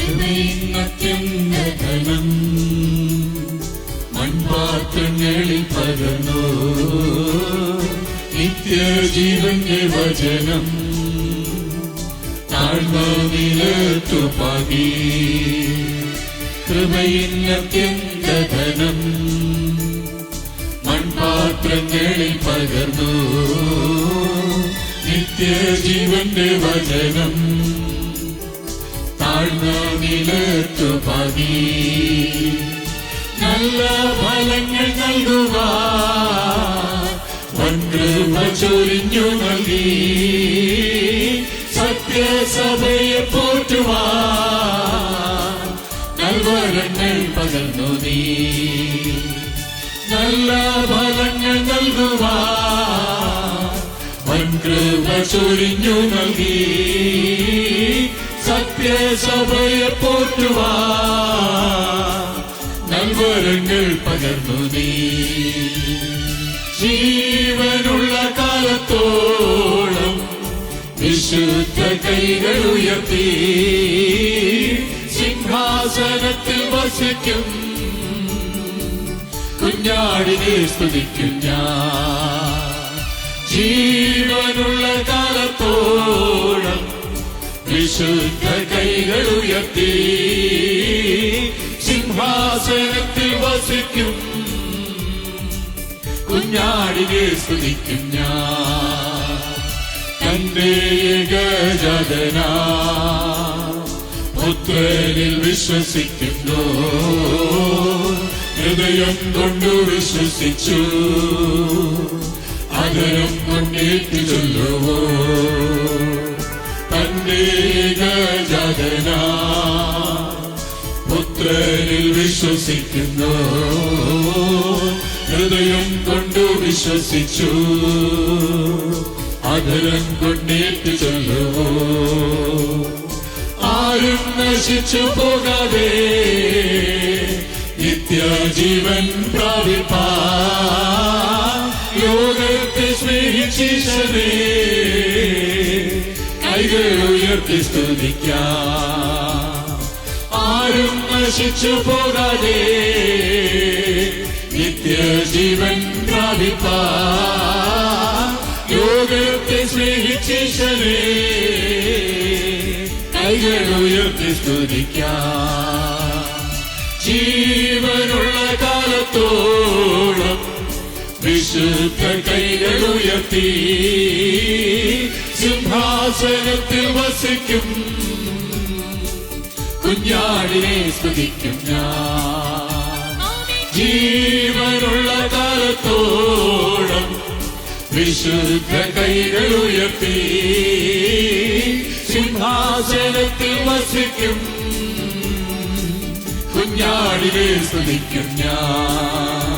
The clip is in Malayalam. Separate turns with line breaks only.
കൃപയിന്നത്യന്തധനം മൺപാത്രങ്ങളിൽ പകർന്നു നിത്യജീവന്റെ വചനം താഴ്ന്ന നിലത്തു പാകി. കൃപയിന്നത്യന്തധനം മൺപാത്രങ്ങളിൽ പകർന്നു നിത്യജീവന്റെ വചനം താഴ്ന്ന നിലത്തു പാകി. നല്ല ഫലങ്ങൾ നൽകുവാൻ വൻകൃപ ചൊരിഞ്ഞു നൽകി. സത്യസഭയെ പോറ്റുവാൻ നൽവരങ്ങൾ പകർന്നു നീ. നല്ല ഫലങ്ങൾ നൽകുവാൻ വൻകൃപ ചൊരിഞ്ഞു നൽകി. സത്യസഭയെ പോറ്റുവാൻ നൽവരങ്ങൾ പകർന്നു നീ. ജീവനുള്ള കാലത്തോളം വിശുദ്ധ കൈകൾ ഉയർത്തി സിംഹാസനത്തിൽ വസിക്കും കുഞ്ഞാടിനെ സ്തുതിക്കും ഞാൻ. ജീവനുള്ള കാലത്തോളം വിശുദ്ധ കൈകൾ ഉയർത്തി സിംഹാസനത്തിൽ വസിക്കും കുഞ്ഞാടിനെ സ്തുതിക്കും ഞാൻ. തന്റെ ഏകജാതനാ പുത്രനിൽ വിശ്വസിക്കുന്നു, ഹൃദയം കൊണ്ടു വിശ്വസിച്ചു, അധരം കൊണ്ടേറ്റു ചൊല്ലുവോ. തന്റെ ഏകജാതനാ പുത്രനിൽ വിശ്വസിക്കുന്നു, ഹൃദയം കൊണ്ടു വിശ്വസിച്ചു, അധരം കൊണ്ടേറ്റു ചൊല്ലുവോ. ആരും നശിച്ചു പോകാതെ നിത്യജീവൻ പ്രാപിപ്പാൻ ലോകത്തെ സ്നേഹിച്ചീശനെ കൈകൾ ഉയർത്തി സ്തുതിക്കാം. ആരും നശിച്ചു പോകാതെ നിത്യജീവൻ പ്രാപിപ്പാൻ ലോകത്തെ സ്നേഹിച്ചീശനെ കൈകൾ ഉയർത്തി സ്തുതിക്കാം. ജീവനുള്ള കാലത്തോളം വിശുദ്ധ കൈകൾ ഉയർത്തി സിംഹാസനത്തിൽ വസിക്കും കുഞ്ഞാടിനെ സ്തുതിക്കും ഞാൻ. ജീവനുള്ള കാലത്തോളം വിശുദ്ധ കൈകൾ ഉയർത്തി സിംഹാസനത്തിൽ വസിക്കും കുഞ്ഞാടിനെ സ്തുതിക്കും ഞാൻ.